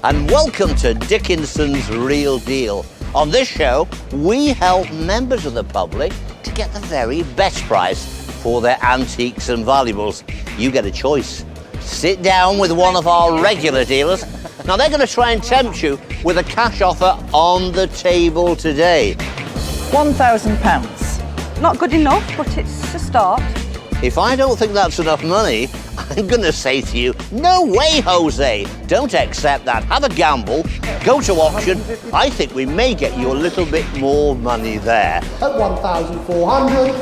and welcome to Dickinson's Real Deal. On this show, we help members of the public to get the very best price for their antiques and valuables. You get a choice. Sit down with one of our regular dealers. Now, they're going to try and tempt you with a cash offer on the table today. £1,000. Not good enough, but it's a start. If I don't think that's enough money, I'm going to say to you, no way, Jose. Don't accept that. Have a gamble. Go to auction. I think we may get you a little bit more money there. At 1,400.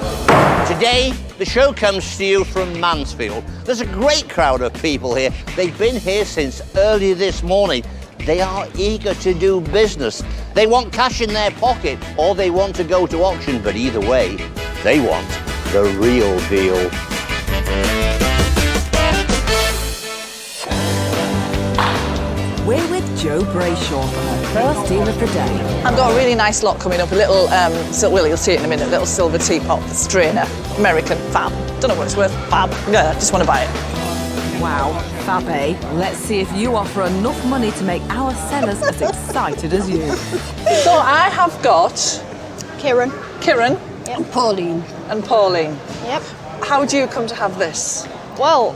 Today, the show comes to you from Mansfield. There's a great crowd of people here. They've been here since early this morning. They are eager to do business. They want cash in their pocket or they want to go to auction, but either way, they want the real deal. We're with Jo Brayshaw for her first deal of the day. I've got a really nice lot coming up, a little, well, you'll see it in a minute, a little silver teapot, strainer, American, fab. Don't know what it's worth, fab. Yeah, just want to buy it. Wow, fab, eh? Let's see if you offer enough money to make our sellers as excited as you. So I have got Kieran. Kieran Yep. And Pauline. and Pauline. Yep. How do you come to have this? Well,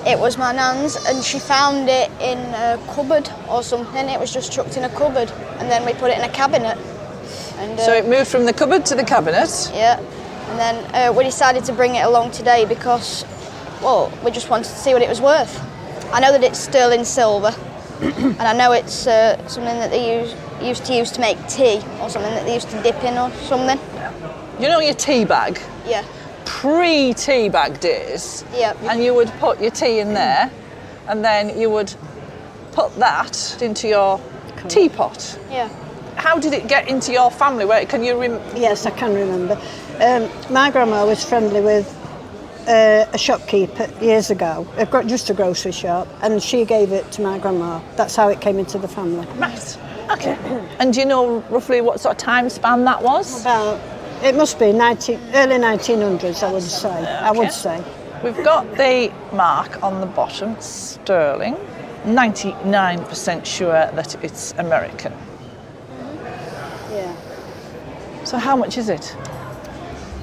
it was my nan's and she found it in a cupboard or something. It was just chucked in a cupboard and then we put it in a cabinet. And, So it moved from the cupboard to the cabinet. Yeah. And then we decided to bring it along today because, well, we just wanted to see what it was worth. I know that it's sterling silver and I know it's something that they used to use to make tea or something that they used to dip in or something. You know your tea bag? Yeah. Pre-tea bag days. Yep. And you would put your tea in there and then you would put that into your teapot. Yeah. How did it get into your family? Where can you Yes, I can remember. My grandma was friendly with a shopkeeper years ago. I've got just a grocery shop, and she gave it to my grandma. That's how it came into the family. Right. Okay. And do you know roughly what sort of time span that was? About, it must be early 1900s, I would say. Okay. I would say. We've got the mark on the bottom, sterling. 99% sure that it's American. Yeah. So how much is it?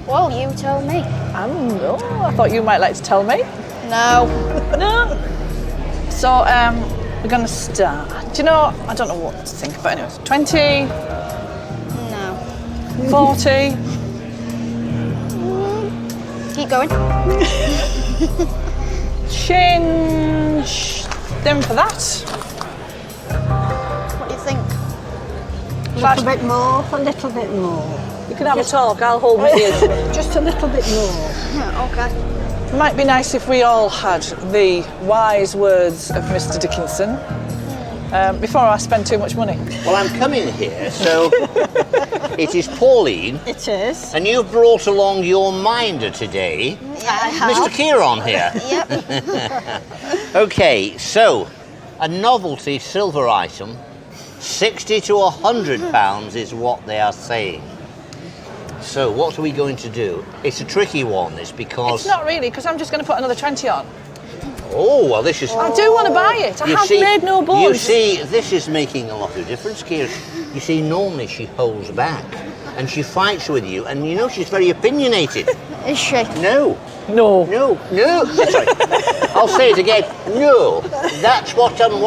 Well, you tell me. I thought you might like to tell me. No. No. So we're going to start. Do you know, I don't know what to think, but anyways, 20, No. 40. Keep going. Change them for that. What do you think? A little bit more, a little bit more. You can have a talk, I'll hold my ears. Just a little bit more. Okay. It might be nice if we all had the wise words of Mr. Dickinson before I spend too much money. Well, I'm coming here, so it is Pauline. It is. And you've brought along your minder today. Yeah, I have. Mr. Kieran here. Yep. Okay, so a novelty silver item, 60 to 100 pounds is what they are saying. So what are we going to do? It's a tricky one, this, because... It's not really, because I'm just going to put another 20 on. Oh, well, this is... I do want to buy it. I have made no bones. You see, this is making a lot of difference, Kieran. You see, normally she holds back and she fights with you, and you know she's very opinionated. Is she? No. No. No. Sorry. I'll say it again. No. That's what I'm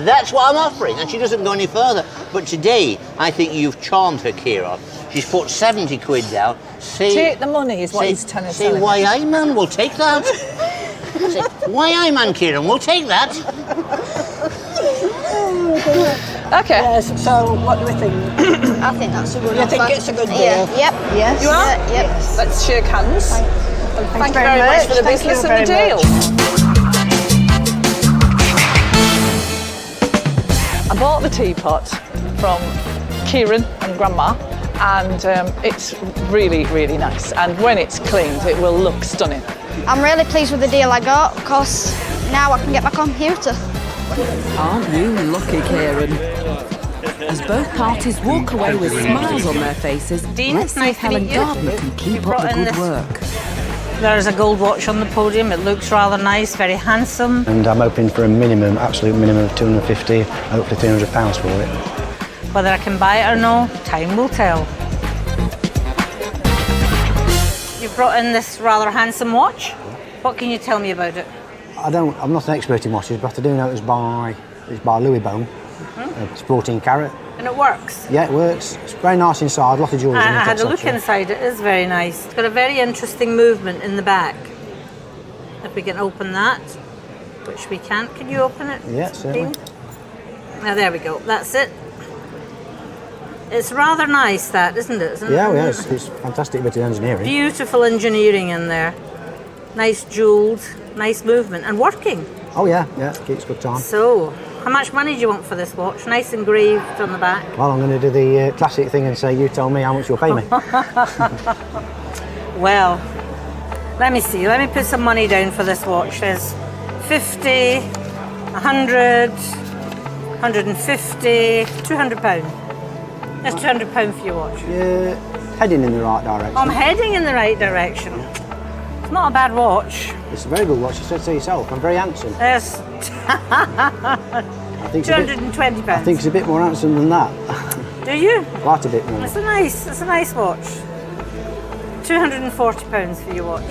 That's what I'm offering. And she doesn't go any further. But today, I think you've charmed her, Kieran. She's put 70 quid down. Take the money is what he's telling us. Say, why I man, we'll take that. Say, why I man, Kieran, we'll take that. Okay. Yes, so what do we think? I think that's a good You offer. think it's a good deal? Yeah. Yep. Yes. You are? Yep. Let's shake hands. Thank you very much for the Thank you business and the very deal. I bought the teapot from Kieran and Grandma, and it's really, really nice. And when it's cleaned, it will look stunning. I'm really pleased with the deal I got because now I can get my computer. Aren't you lucky, Kieran? As both parties walk away with smiles on their faces, Dean, let's see nice if to Helen meet you. Gardner can keep up the good work. There's a gold watch on the podium. It looks rather nice, very handsome. And I'm hoping for a minimum, absolute minimum of 250, hopefully £300 for it. Whether I can buy it or no, time will tell. You've brought in this rather handsome watch. What can you tell me about it? I'm not an expert in watches, but I do know it's by Louis Bone. It's 14 carat. And it works? Yeah, it works. It's very nice inside, a lot of jewellery in it. I had a look inside, it is very nice. It's got a very interesting movement in the back. If we can open that, which we can't. Can you open it? Yeah, certainly. Now there we go, that's it. It's rather nice, that, isn't it? Yeah, well, it's a fantastic bit of engineering. Beautiful engineering in there. Nice jewelled, nice movement, and working. Oh yeah, keeps good time. So, how much money do you want for this watch? Nice engraved on the back. Well, I'm going to do the classic thing and say, you tell me how much you'll pay me. Well, let me see. Let me put some money down for this watch. There's 50, 100, 150, £200. That's £200 for your watch. You're heading in the right direction. I'm heading in the right direction. It's not a bad watch. It's a very good watch, you said so yourself. I'm very handsome. Yes. I think £220. I think it's a bit more handsome than that. Do you? Quite a bit more. It's a nice watch. £240 for your watch.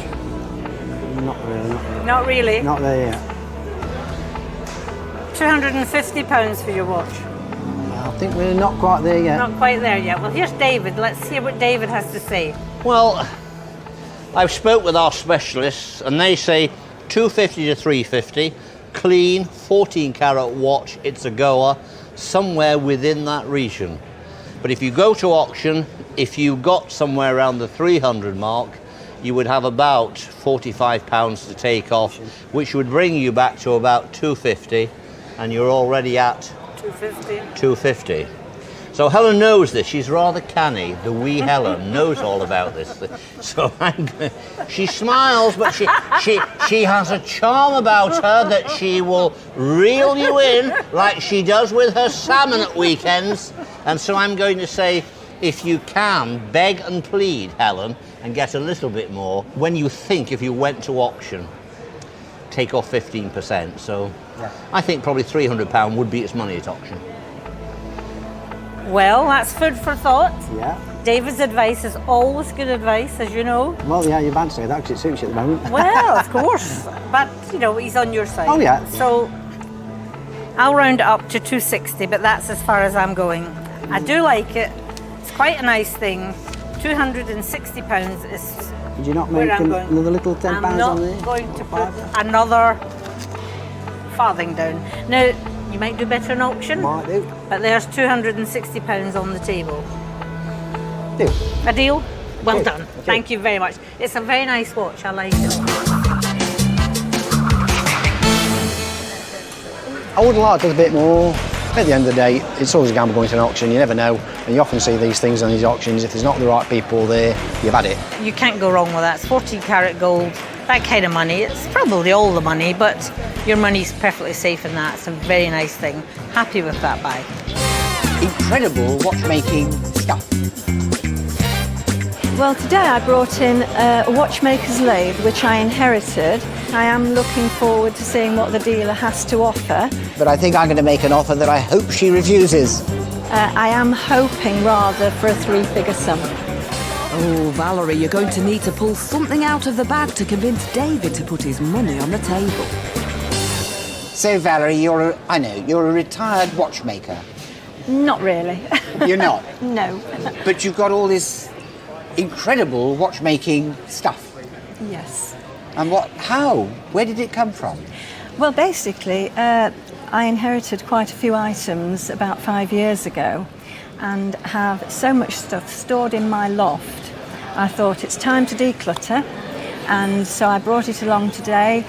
Not really. Not really? Not there yet. £250 for your watch. I think we're not quite there yet. Not quite there yet. Well, here's David. Let's hear what David has to say. Well, I've spoke with our specialists and they say 250 to 350, clean, 14 carat watch, it's a goer, somewhere within that region. But if you go to auction, if you got somewhere around the 300 mark, you would have about £45 to take off, which would bring you back to about 250, and you're already at 250. So Helen knows this. She's rather canny. The wee Helen knows all about this. So she smiles, but she has a charm about her that she will reel you in like she does with her salmon at weekends. And so I'm going to say, if you can, beg and plead, Helen, and get a little bit more. When you think if you went to auction, take off 15%. So yeah. I think probably £300 would be its money at auction. Well, that's food for thought. Yeah. David's advice is always good advice, as you know. Well, yeah, you're bound to say that because it suits you at the moment. Well, of course. But, you know, he's on your side. Oh, yeah. So I'll round it up to 260, but that's as far as I'm going. I do like it. It's quite a nice thing. £260 is Did you not make another little £10 on there? I'm not going to put another farthing down. Now, you might do better in auction. Might do. But there's £260 on the table. Deal. A deal? Well Okay. done. Okay. Thank you very much. It's a very nice watch. I like it. I would like a bit more. At the end of the day, it's always a gamble going to an auction. You never know. And you often see these things on these auctions. If there's not the right people there, you've had it. You can't go wrong with that. It's 14 carat gold. That kind of money. It's probably all the money, but your money's perfectly safe in that. It's a very nice thing. Happy with that buy. Incredible watchmaking stuff. Well, today I brought in a watchmaker's lathe, which I inherited. I am looking forward to seeing what the dealer has to offer. But I think I'm going to make an offer that I hope she refuses. I am hoping rather for a three-figure sum. Oh, Valerie, you're going to need to pull something out of the bag to convince David to put his money on the table. So, Valerie, you're a retired watchmaker. Not really. You're not? No. But you've got all this incredible watchmaking stuff. Yes. And how? Where did it come from? Well, basically, I inherited quite a few items about 5 years ago and have so much stuff stored in my loft. I thought it's time to declutter, and so I brought it along today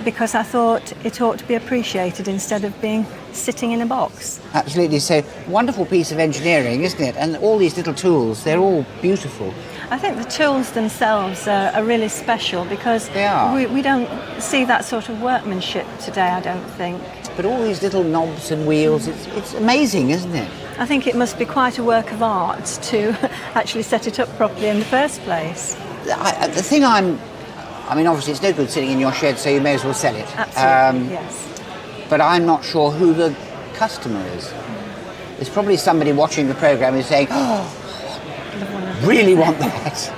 because I thought it ought to be appreciated instead of being sitting in a box. Absolutely. So, wonderful piece of engineering, isn't it? And all these little tools, they're all beautiful. I think the tools themselves are really special because They are. we don't see that sort of workmanship today, I don't think. But all these little knobs and wheels, it's amazing, isn't it? I think it must be quite a work of art to actually set it up properly in the first place. The thing I'm I mean, obviously it's no good sitting in your shed, so you may as well sell it. Absolutely, yes. But I'm not sure who the customer is. There's probably somebody watching the programme who's saying, oh, really want that.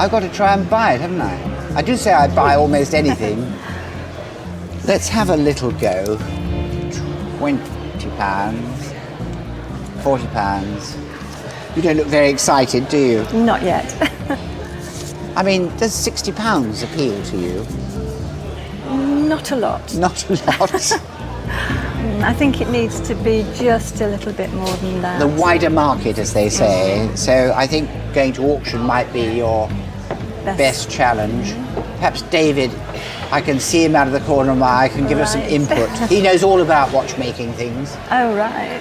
I've got to try and buy it, haven't I? I do say I buy almost anything. Let's have a little go. £20, £40. You don't look very excited, do you? Not yet. I mean, does £60 appeal to you? Not a lot. Not a lot. I think it needs to be just a little bit more than that. The wider market, as they say. So I think going to auction might be your best challenge. Perhaps David, I can see him out of the corner of my eye, can give us some input. He knows all about watchmaking things. Oh, right.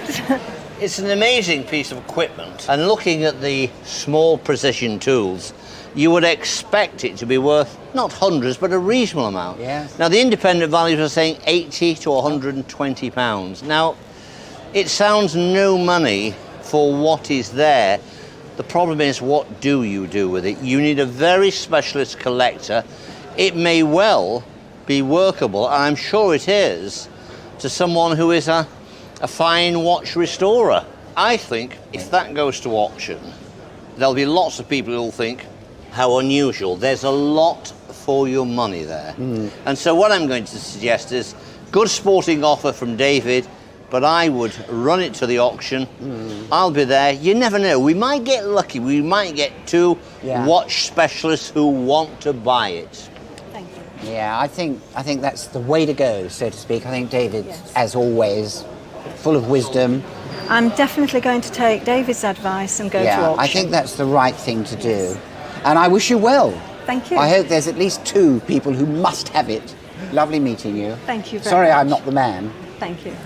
It's an amazing piece of equipment, and looking at the small precision tools, you would expect it to be worth not hundreds, but a reasonable amount. Yes. Now, the independent values are saying 80 to 120 pounds. Now, it sounds no money for what is there. The problem is, what do you do with it? You need a very specialist collector. It may well be workable, and I'm sure it is, to someone who is a fine watch restorer. I think if that goes to auction, there'll be lots of people who'll think, how unusual. There's a lot for your money there. And so what I'm going to suggest is good sporting offer from David, but I would run it to the auction. I'll be there. You never know. We might get lucky. We might get two watch specialists who want to buy it. Thank you. Yeah, I think that's the way to go, so to speak. I think David, as always, full of wisdom. I'm definitely going to take David's advice and go to auction. I think that's the right thing to do. And I wish you well. Thank you. I hope there's at least two people who must have it. Lovely meeting you. Thank you very Sorry much. I'm not the man. Thank you.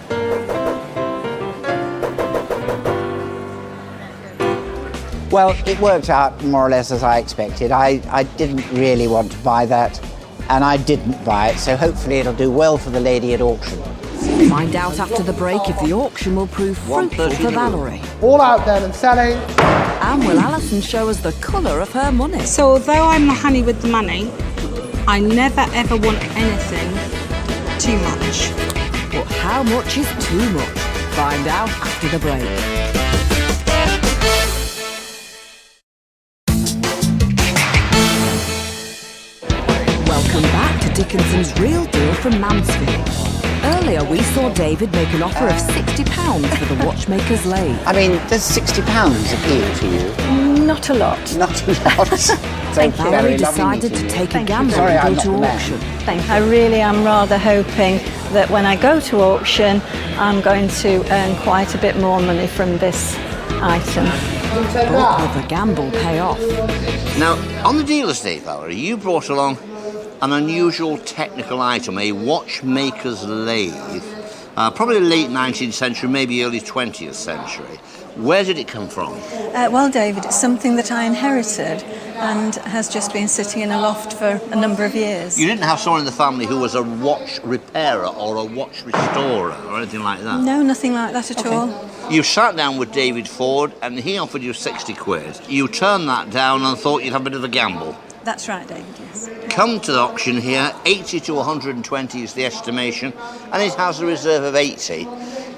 Well, it worked out more or less as I expected. I didn't really want to buy that, and I didn't buy it, so hopefully it'll do well for the lady at auction. Find out after the break if the auction will prove fruitful for Valerie. All out there and selling. And will Alison show us the colour of her money? So although I'm a honey with the money, I never ever want anything too much. But how much is too much? Find out after the break. Welcome back to Dickinson's Real Deal from Mansfield. Earlier we saw David make an offer of £60 for the Watchmaker's lathe. I mean, does £60 appeal to you? Not a lot. Not a lot. Thank you. Valerie decided to take a gamble and go to auction. Thank you. I really am rather hoping that when I go to auction, I'm going to earn quite a bit more money from this item. But will the gamble pay off? Now, on the dealer's day, Valerie, you brought along an unusual technical item, a watchmaker's lathe, probably late 19th century, maybe early 20th century. Where did it come from? Well, David, it's something that I inherited and has just been sitting in a loft for a number of years. You didn't have someone in the family who was a watch repairer or a watch restorer or anything like that? No, nothing like that at all. You sat down with David Ford and he offered you 60 quid. You turned that down and thought you'd have a bit of a gamble. That's right, David, yes. Come to the auction here, 80 to 120 is the estimation, and it has a reserve of 80.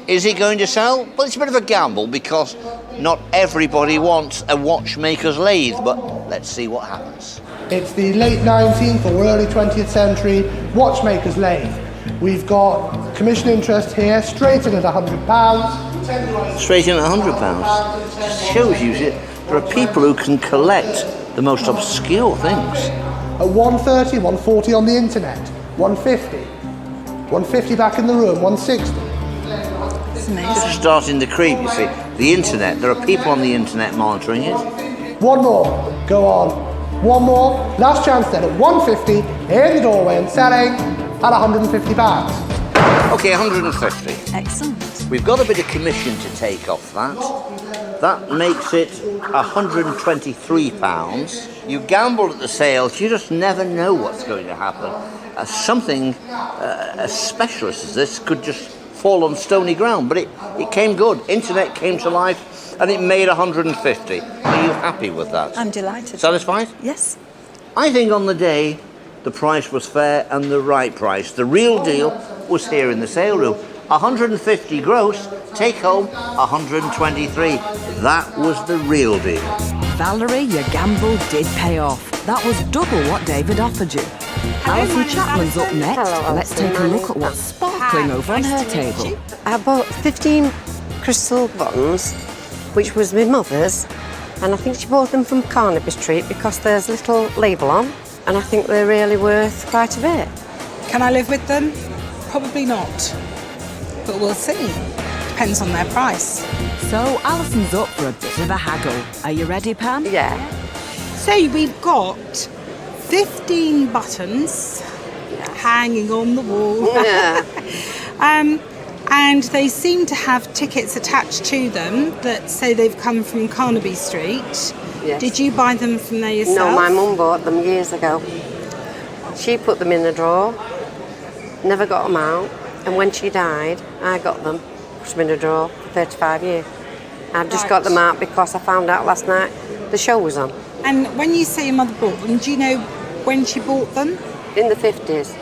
Is it going to sell? Well, it's a bit of a gamble because not everybody wants a watchmaker's lathe, but let's see what happens. It's the late 19th or early 20th century watchmaker's lathe. We've got commission interest here, straight in at £100. Straight in at £100. Just shows you that there are people who can collect the most obscure things. At 130, 140 on the internet, 150. 150 back in the room, 160. It's amazing. Just starting to creep, you see. The internet, there are people on the internet monitoring it. One more, go on. One more, last chance then at 150, in the doorway and selling at £150. Okay, 150. Excellent. We've got a bit of commission to take off that. That makes it £123. You gambled at the sales, you just never know what's going to happen. Something as specialist as this could just fall on stony ground, but it came good. Internet came to life and it made 150. Are you happy with that? I'm delighted. Satisfied? Yes. I think on the day, the price was fair and the right price. The real deal was here in the sale room. 150 gross, take home 123. That was the real deal. Valerie, your gamble did pay off. That was double what David offered you. Alison Chapman's up next. Hello, Let's take a look at what's sparkling over on her table. I bought 15 crystal buttons, which was my mother's, and I think she bought them from Hornby Street because there's a little label on, and I think they're really worth quite a bit. Can I live with them? Probably not. But we'll see. Depends on their price. So Alison's up for a bit of a haggle. Are you ready, Pam? Yeah. So we've got 15 buttons hanging on the wall. Yeah. And they seem to have tickets attached to them that say they've come from Hornby Street. Yes. Did you buy them from there yourself? No, my mum bought them years ago. She put them in the drawer, never got them out, and when she died, I got them, put them in a drawer for 35 years. I've just got them out because I found out last night the show was on. And when you say your mother bought them, do you know when she bought them? In the 50s.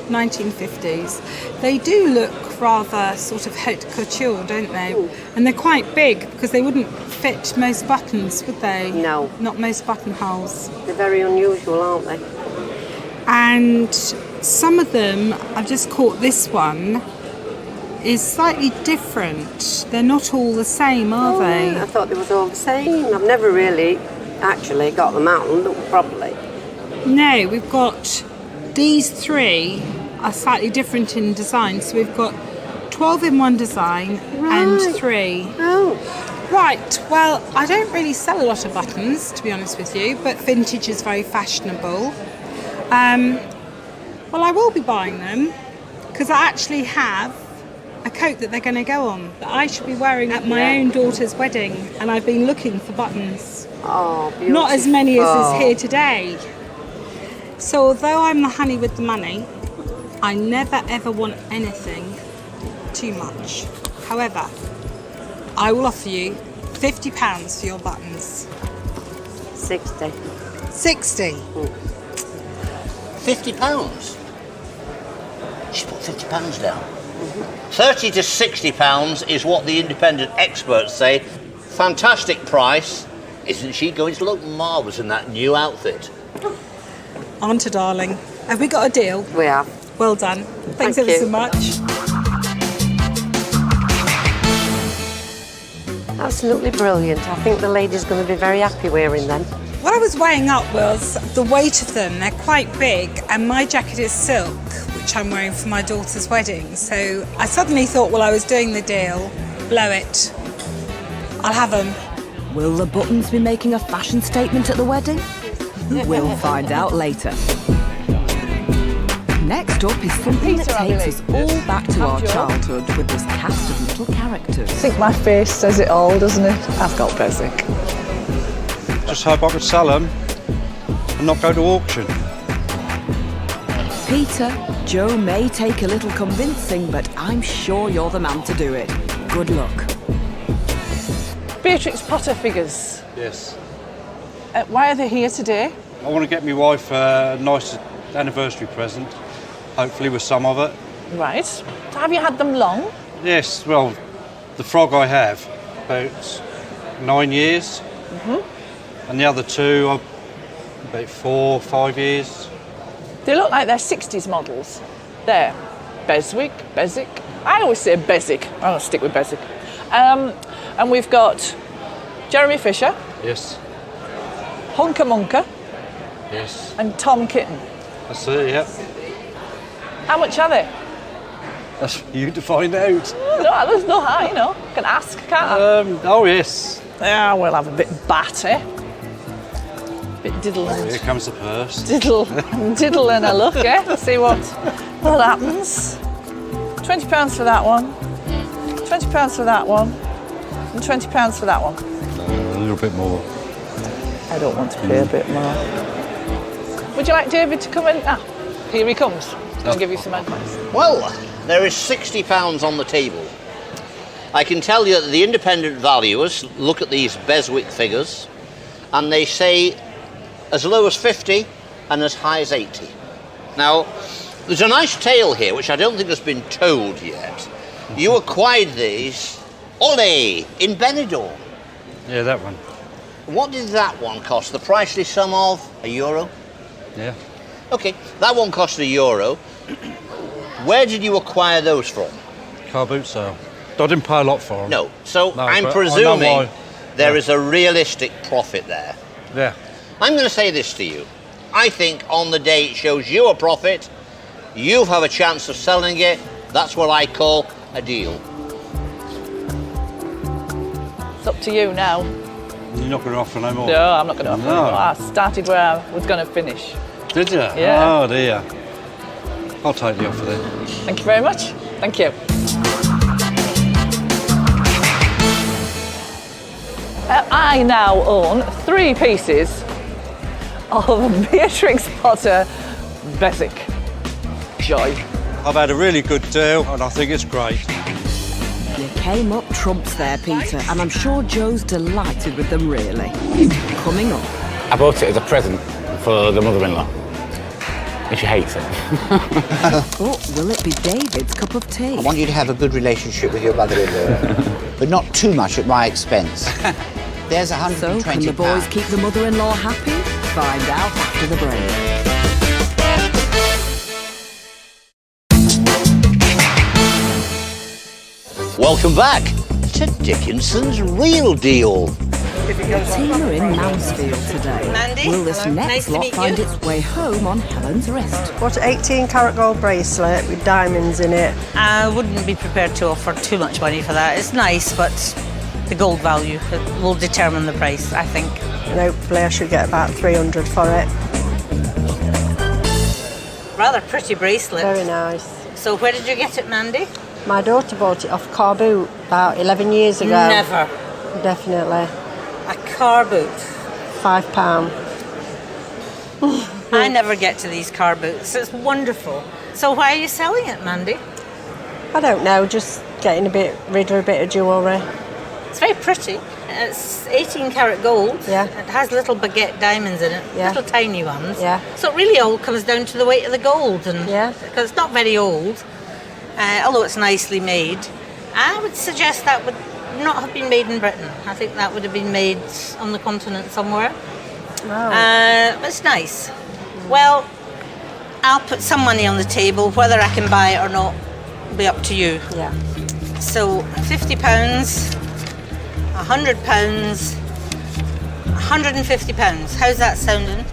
1950s. They do look rather sort of haute couture, don't they? Ooh. And they're quite big because they wouldn't fit most buttons, would they? No. Not most buttonholes. They're very unusual, aren't they? And some of them, I've just caught this one, is slightly different. They're not all the same, are they? I thought they was all the same. I've never really actually got them out and looked properly. No, we've got these three are slightly different in design. So we've got 12 in one design and 3. Oh. Right, well, I don't really sell a lot of buttons, to be honest with you, but vintage is very fashionable. Well, I will be buying them because I actually have a coat that they're going to go on that I should be wearing at my own daughter's wedding, and I've been looking for buttons. Oh, beautiful. Not as many as is here today. So although I'm the honey with the money, I never ever want anything too much. However, I will offer you £50 for your buttons. 60. 60. £50? She's put £50 down. 30 to £60 is what the independent experts say. Fantastic price. Isn't she going to look marvellous in that new outfit? Aren't a darling. Have we got a deal? We have. Well done. Thanks ever so much. Absolutely brilliant. I think the lady's going to be very happy wearing them. What I was weighing up was the weight of them. They're quite big, and my jacket is silk, which I'm wearing for my daughter's wedding. So I suddenly thought, while I was doing the deal, blow it. I'll have them. Will the buttons be making a fashion statement at the wedding? We'll find out later. Next up is something that takes us all back to our childhood with this cast of little characters. I think my face says it all, doesn't it? I've got basic. Just hope I could sell them and not go to auction. Peter, Joe may take a little convincing, but I'm sure you're the man to do it. Good luck. Beatrix Potter figures. Yes. Why are they here today? I want to get my wife a nice anniversary present, hopefully with some of it. Right. Have you had them long? Yes, well, the frog I have, about 9 years. Mm-hmm. And the other two are about 4 or 5 years. They look like they're 60s models. There. Beswick. I always say Beswick. I'll stick with Beswick. And we've got Jeremy Fisher. Yes. Hunker Munker. Yes. And Tom Kitten. That's it, yeah. How much are they? That's for you to find out. No, there's no how, you know. Can ask, can't I? Oh, yes. Yeah, we'll have a bit bat, eh? Bit diddle and... Here comes the purse. Diddle and a look, eh? See what happens. £20 for that one. £20 for that one. And £20 for that one. A little bit more. I don't want to pay a bit more. Would you like David to come in? Ah, here he comes. I'll give you some advice. Well, there is £60 on the table. I can tell you that the independent valuers look at these Beswick figures and they say as low as 50 and as high as 80. Now, there's a nice tale here, which I don't think has been told yet. You acquired these, ole, in Benidorm. Yeah, that one. What did that one cost? The priceless sum of €1? Yeah. Okay, that one cost €1. Where did you acquire those from? Car boot sale. I didn't pay a lot for them. No, so No, I'm but I know presuming why. there is a realistic profit there. Yeah. I'm going to say this to you. I think on the day it shows you a profit, you have a chance of selling it. That's what I call a deal. It's up to you now. You're not going to offer no more? No, I'm not going to offer No. anymore. I started where I was going to finish. Did you? Yeah. Oh dear. I'll take the offer then. Thank you very much. Thank you. I now own 3 pieces of Beatrix Potter Basic. Joy. I've had a really good deal and I think it's great. You came up trumps there, Peter, and I'm sure Joe's delighted with them, really. Coming up. I bought it as a present for the mother-in-law. And she hates it. Oh, will it be David's cup of tea? I want you to have a good relationship with your mother-in-law, but not too much at my expense. There's £120. So, can the boys keep the mother-in-law happy? Find out after the break. Welcome back to Dickinson's Real Deal. The team are in Mansfield today. Mandy, Will this hello. next Nice to lot meet find you. its way home on Helen's wrist? What, an 18-carat gold bracelet with diamonds in it? I wouldn't be prepared to offer too much money for that. It's nice, but the gold value will determine the price, I think. And hopefully I should get about 300 for it. Rather pretty bracelet. Very nice. So where did you get it, Mandy? My daughter bought it off car boot about 11 years ago. Never. Definitely. A car boot. £5. I never get to these car boots. It's wonderful. So why are you selling it, Mandy? I don't know, just getting rid of a bit of jewellery. It's very pretty. It's 18-carat gold. Yeah. It has little baguette diamonds in it, Yeah. little tiny ones. Yeah. So it really all comes down to the weight of the gold, and Yeah. because it's not very old, although it's nicely made. I would suggest that would not have been made in Britain. I think that would have been made on the continent somewhere. But it's nice. Well, I'll put some money on the table. Whether I can buy it or not will be up to you. Yeah. So £50, £100, £150. How's that sounding? A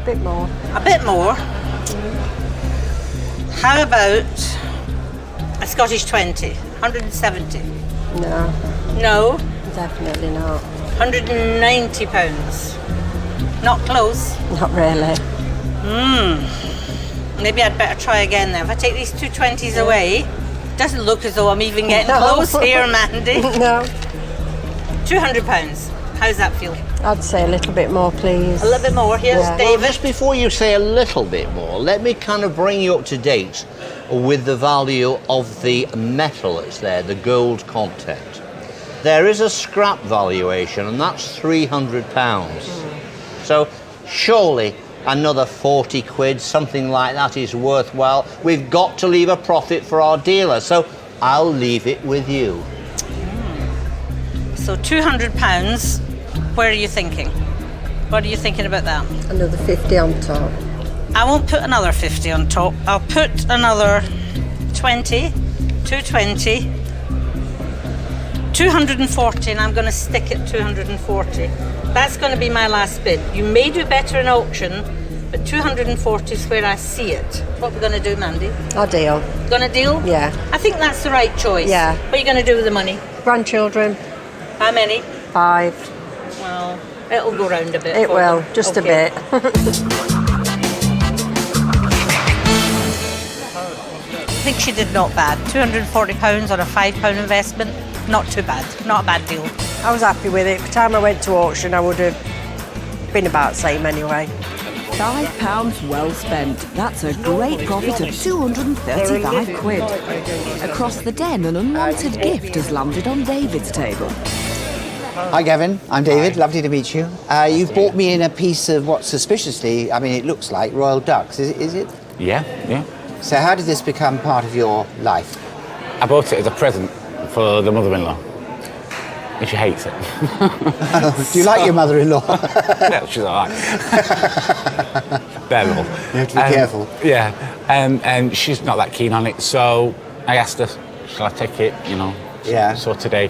bit more. A bit more. How about a Scottish 20? 170. No. No. Definitely not. £190. Not close. Not really. Maybe I'd better try again then. If I take these two 20s away, it doesn't look as though I'm even getting No. close here, Mandy. No. £200. How's that feel? I'd say a little bit more, please. A little bit more. Here's Yeah. Well, David. just before you say a little bit more, let me kind of bring you up to date with the value of the metal that's there, the gold content. There is a scrap valuation, and that's £300. So surely another 40 quid, something like that, is worthwhile. We've got to leave a profit for our dealer, so I'll leave it with you. So £200. Where are you thinking? What are you thinking about that? Another 50 on top. I won't put another 50 on top. I'll put another 20, 220, 240, and I'm going to stick at 240. That's going to be my last bid. You may do better in auction, but 240 is where I see it. What are we going to do, Mandy? A deal. Going to deal? Yeah. I think that's the right choice. Yeah. What are you going to do with the money? Grandchildren. How many? 5. Well, it'll go round a bit. It for will, them. just Okay. a bit. I think she did not bad. £240 on a £5 investment, not too bad. Not a bad deal. I was happy with it. By the time I went to auction, I would have been about the same anyway. £5 well spent. That's a great profit of 235 quid. Across the den, an unwanted gift has landed on David's table. Hi, Gavin. I'm David. Lovely to meet you. You've brought me in a piece of what suspiciously, I mean, it looks like royal ducks. Is it? Yeah. So how did this become part of your life? I bought it as a present for the mother-in-law. And she hates it. Do you like your mother-in-law? Yeah, she's all right. They're all. You have to be careful. Yeah, and she's not that keen on it, so I asked her, shall I take it, Yeah. So today.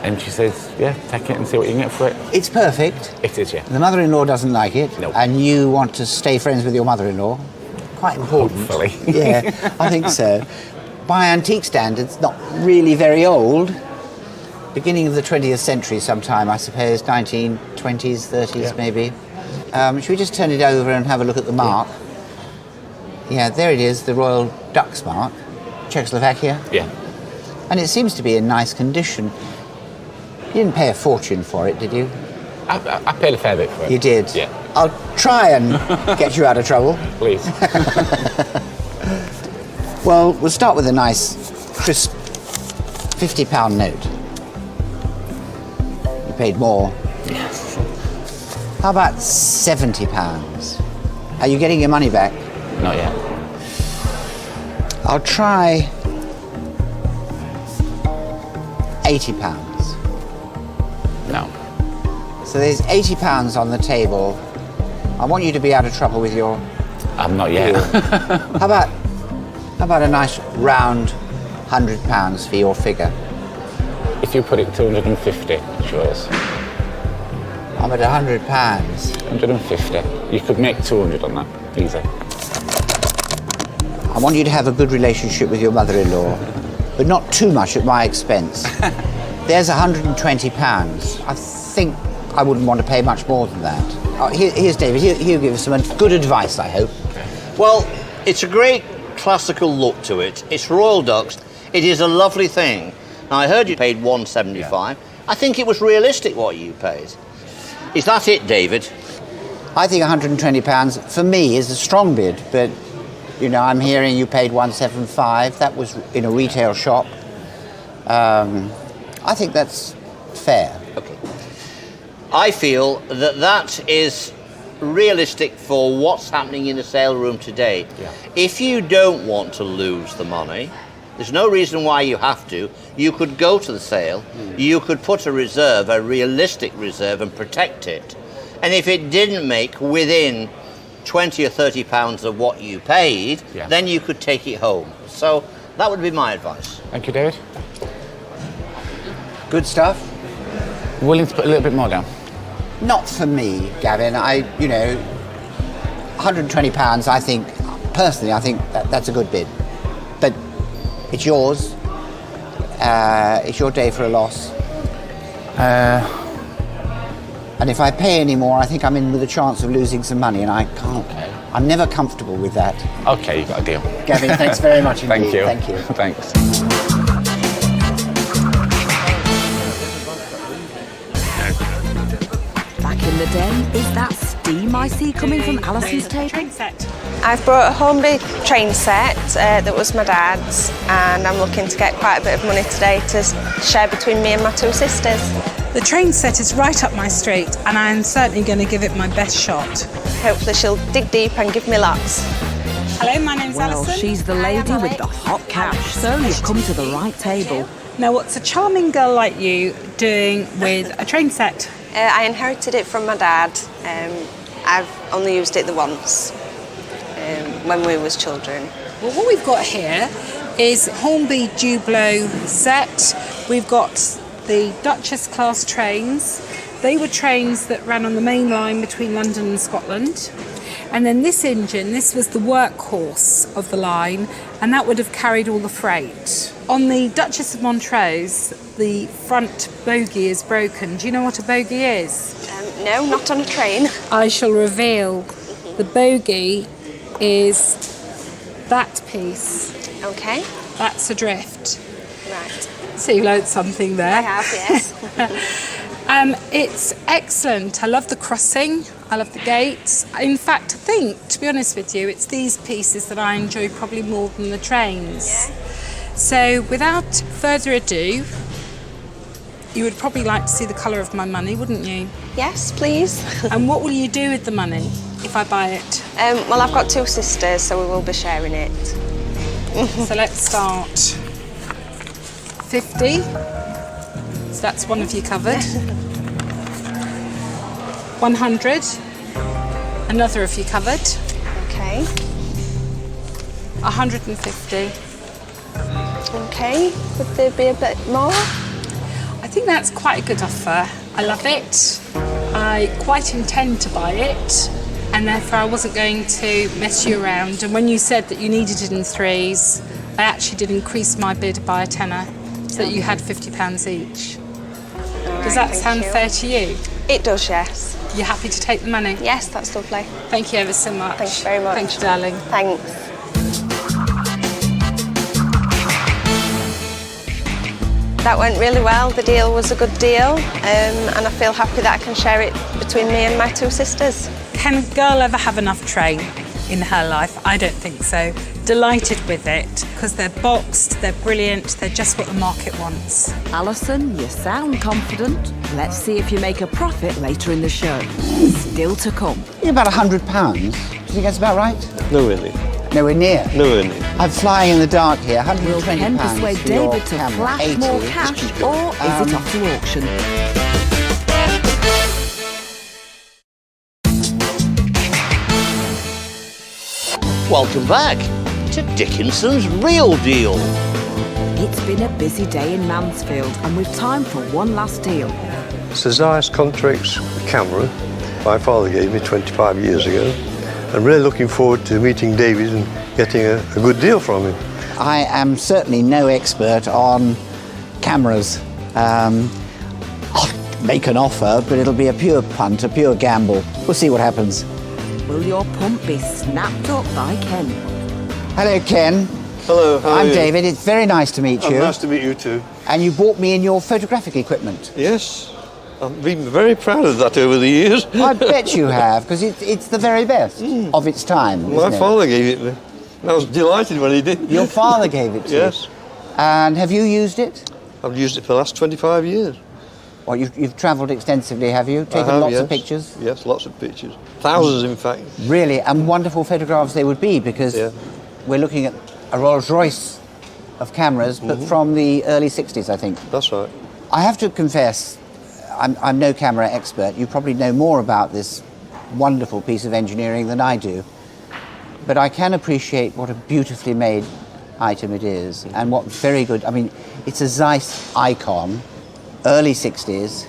And she says, yeah, take it and see what you can get for it. It's perfect. It is, yeah. The mother-in-law doesn't like it. No. And you want to stay friends with your mother-in-law. Quite important. Hopefully. Yeah, I think so. By antique standards, not really very old. Beginning of the 20th century sometime, I suppose, 1920s, 30s maybe. Should we just turn it over and have a look at the mark? Yeah, there it is, the Royal Ducks mark. Czechoslovakia. Yeah. And it seems to be in nice condition. You didn't pay a fortune for it, did you? I paid a fair bit for it. You did? Yeah. I'll try and get you out of trouble. Please. Well, we'll start with a nice, crisp £50 note. You paid more. Yes. How about £70? Are you getting your money back? Not yet. I'll try £80. No. So there's £80 on the table. I want you to be out of trouble with your... I'm not yet. How about a nice round £100 for your figure? If you put it 250, it's yours. I'm at £100. 150. You could make 200 on that, easy. I want you to have a good relationship with your mother-in-law, but not too much at my expense. There's £120. I think I wouldn't want to pay much more than that. Here's David. He'll give us some good advice, I hope. Well, it's a great classical look to it. It's royal ducks. It is a lovely thing. Now, I heard you paid $175. Yeah. I think it was realistic what you paid. Is that it, David? I think £120 for me is a strong bid, but I'm hearing you paid $175. That was in a retail shop. I think that's fair. Okay. I feel that is realistic for what's happening in the sale room today. Yeah. If you don't want to lose the money, there's no reason why you have to. You could go to the sale, you could put a reserve, a realistic reserve, and protect it. And if it didn't make within 20 or 30 pounds of what you paid, then you could take it home. So that would be my advice. Thank you, David. Good stuff. Willing to put a little bit more down? Not for me, Gavin. £120, I think, personally, I think that's a good bid. But it's yours. It's your day for a loss. And if I pay any more, I think I'm in with a chance of losing some money, and I can't. Okay. I'm never comfortable with that. Okay, you got a deal. Gavin, thanks very much indeed. Thank you. Thank you. Thanks. Back in the den, is that steam I see coming from Alison's table? Train set. I've brought a Hornby train set that was my dad's, and I'm looking to get quite a bit of money today to share between me and my two sisters. The train set is right up my street, and I'm certainly going to give it my best shot. Hopefully she'll dig deep and give me lots. Hello, my name's Well, Alison. she's the lady with the hot cash, so you've come to the right table. Now, what's a charming girl like you doing with a train set? I inherited it from my dad. I've only used it the once when we was children. Well, what we've got here is Hornby Dublo set. We've got the Duchess class trains. They were trains that ran on the main line between London and Scotland. And then this engine, this was the workhorse of the line, and that would have carried all the freight. On the Duchess of Montrose, the front bogie is broken. Do you know what a bogie is? No, not on a train. I shall reveal. The bogie is that piece. Okay. That's adrift. Right. So you learned something there. I have, yes. It's excellent. I love the crossing. I love the gates. In fact, I think, to be honest with you, it's these pieces that I enjoy probably more than the trains. Yeah. So without further ado, You would probably like to see the colour of my money, wouldn't you? Yes, please. And what will you do with the money if I buy it? Well, I've got 2 sisters, so we will be sharing it. So let's start 50. So that's one of you covered. 100. Another of you covered. Okay. 150. Okay. Would there be a bit more? I think that's quite a good offer. I love it. I quite intend to buy it, and therefore I wasn't going to mess you around. And when you said that you needed it in 3s, I actually did increase my bid by a tenner, so that you had £50 each. Does that sound fair to you? It does, yes. You're happy to take the money? Yes, that's lovely. Thank you ever so much. Thank you very much. Thank you, darling. Thanks. That went really well. The deal was a good deal, and I feel happy that I can share it between me and my 2 sisters. Can a girl ever have enough train in her life? I don't think so. Delighted with it, because they're boxed, they're brilliant, they're just what the market wants. Alison, you sound confident. Let's see if you make a profit later in the show. Still to come. About £100. Do you think that's about right? Nowhere near. Nowhere near? Nowhere near. I'm flying in the dark here. £120. Will Ken persuade for your David to camera. flash 80. more cash, or is it off to auction? Welcome back to Dickinson's Real Deal. It's been a busy day in Mansfield, and we've time for one last deal. It's the Zeiss Contrix camera my father gave me 25 years ago. I'm really looking forward to meeting David and getting a good deal from him. I am certainly no expert on cameras. I'll make an offer, but it'll be a pure punt, a pure gamble. We'll see what happens. Will your pump be snapped up by Ken? Hello, Ken. Hello, how are I'm you? David. It's very nice to meet you. Nice to meet you too. And you bought me in your photographic equipment. Yes, I've been very proud of that over the years. I bet you have, because it's the very best of its time. My isn't it? father gave it me. And I was delighted when he did. Your father gave it to you? Yes. And have you used it? I've used it for the last 25 years. Well, you've travelled extensively, have you? Taken lots of pictures? Yes, lots of pictures. Thousands, in fact. Really, and wonderful photographs they would be, because we're looking at a Rolls Royce of cameras, but from the early 60s, I think. That's right. I have to confess, I'm no camera expert. You probably know more about this wonderful piece of engineering than I do. But I can appreciate what a beautifully made item it is, and what very good, I mean, it's a Zeiss icon, early 60s.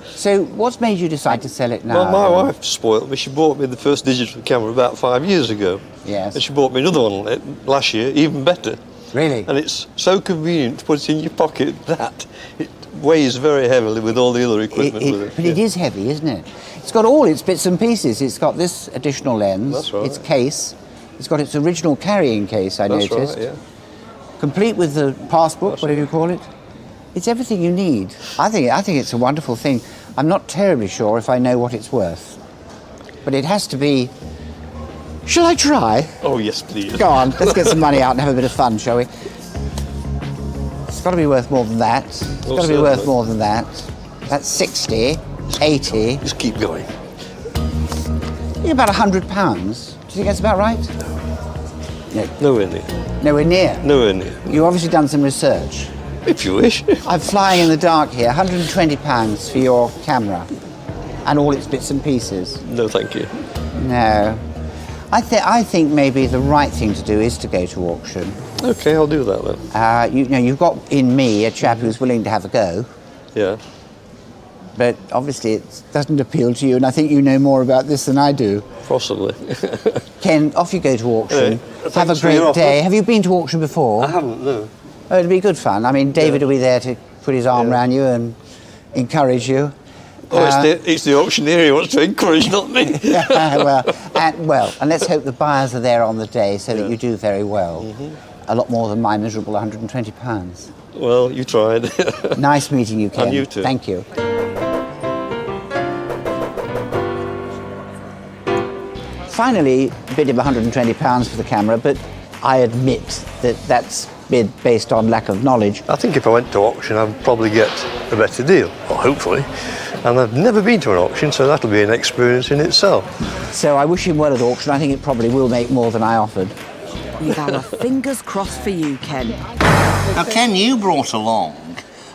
So what's made you decide to sell it now? Well, my wife spoiled me. She bought me the first digital camera about 5 years ago. Yes. And she bought me another one last year, even better. Really? And it's so convenient to put it in your pocket that it weighs very heavily with all the other equipment with it. But it is heavy, isn't it? It's got all its bits and pieces. It's got this additional lens, That's right. its case, it's got its original carrying case, I That's noticed. right, yeah. Complete with the passport, whatever you call it. It's everything you need. I think it's a wonderful thing. I'm not terribly sure if I know what it's worth. But it has to be... Shall I try? Oh, yes, please. Go on, let's get some money out and have a bit of fun, shall we? It's got to be worth more than that. It's got to be worth more than that. That's 60, 80. Just keep going. I think about £100. Do you think that's about right? No. Nowhere near. Nowhere near? Nowhere near. You've obviously done some research. If you wish. I'm flying in the dark here. £120 for your camera and all its bits and pieces. No, thank you. No. I think maybe the right thing to do is to go to auction. OK, I'll do that then. You know, you've got in me a chap who's willing to have a go. Yeah. But obviously it doesn't appeal to you, and I think you know more about this than I do. Possibly. Ken, off you go to auction. Hey, have a thanks for your great offer. day. Have you been to auction before? I haven't, no. Oh, it'll be good fun. I mean, David will be there to put his arm around you and encourage you. Oh, it's the auctioneer who wants to encourage, not me. well, and let's hope the buyers are there on the day so that you do very well. A lot more than my miserable £120. Well, you tried. Nice meeting you, Ken. And you too. Thank you. Finally, a bid of £120 for the camera, but I admit that that's bid based on lack of knowledge. I think if I went to auction, I'd probably get a better deal, or hopefully. And I've never been to an auction, so that'll be an experience in itself. So I wish him well at auction. I think it probably will make more than I offered. With our fingers crossed for you, Ken. Now, Ken, you brought along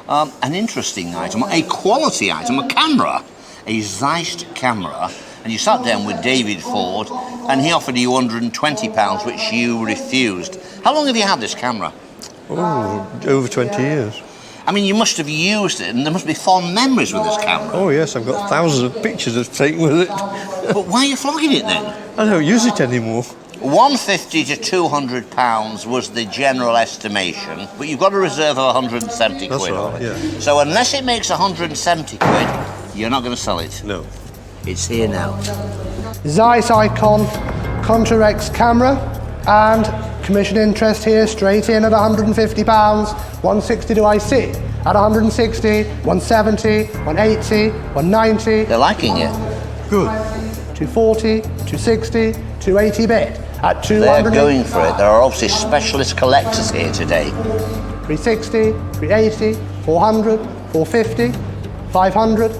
an interesting item, a quality item, a camera, a Zeiss camera, and you sat down with David Ford, and he offered you £120, which you refused. How long have you had this camera? Oh, over 20 years. I mean, you must have used it, and there must be fond memories with this camera. Oh, yes, I've got thousands of pictures I've taken with it. But why are you flogging it then? I don't use it anymore. £150 to £200 was the general estimation, but you've got a reserve of 170 That's quid right, on it. yeah. So unless it makes 170 quid, you're not going to sell it. No. It's here now. Zeiss Icon Contra-X camera, and commission interest here straight in at £150, 160 to IC, at 160, 170, 180, 190. They're liking it. Good. 240, 260, 280 bit. At 200. They're going for it. There are obviously specialist collectors here today. 360, 380, 400, 450, 500,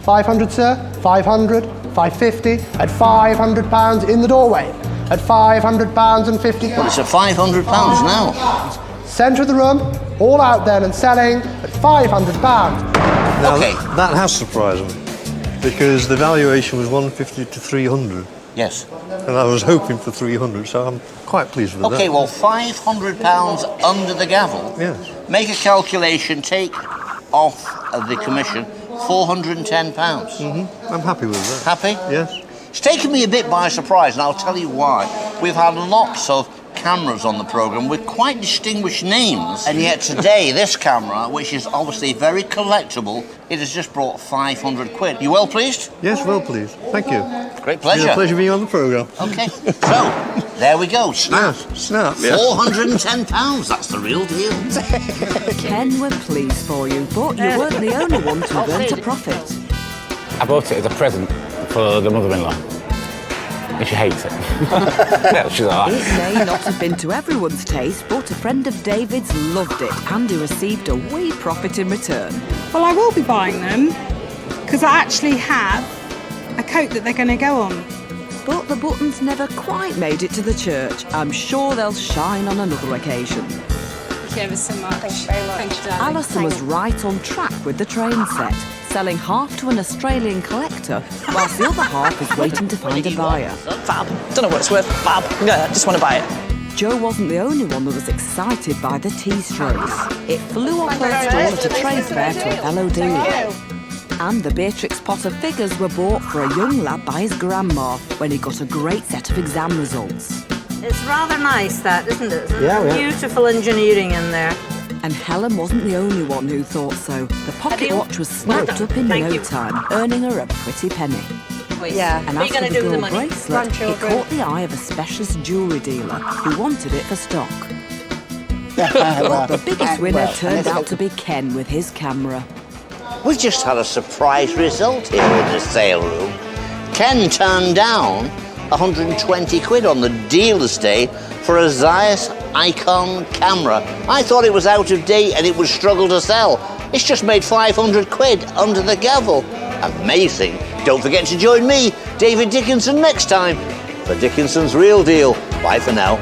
500 sir, 500, 550, at £500 in the doorway, at £500 and 50. Well, it's at £500 now. Centre of the room, all out then and selling at £500. Now, that has surprised me, because the valuation was 150 to 300. Yes. And I was hoping for 300, so I'm quite pleased with that. Okay, well, £500 under the gavel. Yes. Make a calculation, take off the commission, £410. I'm happy with that. Happy? Yes. It's taken me a bit by surprise, and I'll tell you why. We've had lots of cameras on the programme with quite distinguished names, and yet today this camera, which is obviously very collectible, it has just brought 500 quid. You well pleased? Yes, well pleased. Thank you. Great It's pleasure. been a pleasure being on the programme. Okay, so there we go. Snap. Snap, yes. £410. That's the real deal. Ken, we're pleased for you, but you weren't the only one to have earned a profit. I bought it as a present for the mother-in-law. And she hates it. Yeah, she's all right. It may not have been to everyone's taste, but a friend of David's loved it and he received a wee profit in return. Well, I will be buying them because I actually have a coat that they're going to go on. But the buttons never quite made it to the church. I'm sure they'll shine on another occasion. Thank you ever so much. Thank you very much. Thank you, darling. Alison was right on track with the train set, selling half to an Australian collector, whilst the other half is waiting to find a buyer. Fab. Don't know what it's worth. Fab. Yeah, just want to buy it. Jo wasn't the only one that was excited by the tea strokes. It flew off her stall at a trade fair to a fellow dealer. And the Beatrix Potter figures were bought for a young lad by his grandma when he got a great set of exam results. It's rather nice, that, isn't it? Yeah. Beautiful engineering in there. And Helen wasn't the only one who thought so. The pocket watch was snapped up in no time, earning her a pretty penny. Yeah. And What are you after going to the do with the gold money? bracelet, it Grandchildren. caught the eye of a specialist jewellery dealer who wanted it for stock. Well, The biggest winner well, turned out to be Ken with his camera. We've just had a surprise result here in the sale room. Ken turned down 120 quid on the dealer's day for a Zeiss Icon camera. I thought it was out of date and it would struggle to sell. It's just made 500 quid under the gavel. Amazing. Don't forget to join me, David Dickinson, next time for Dickinson's Real Deal. Bye for now.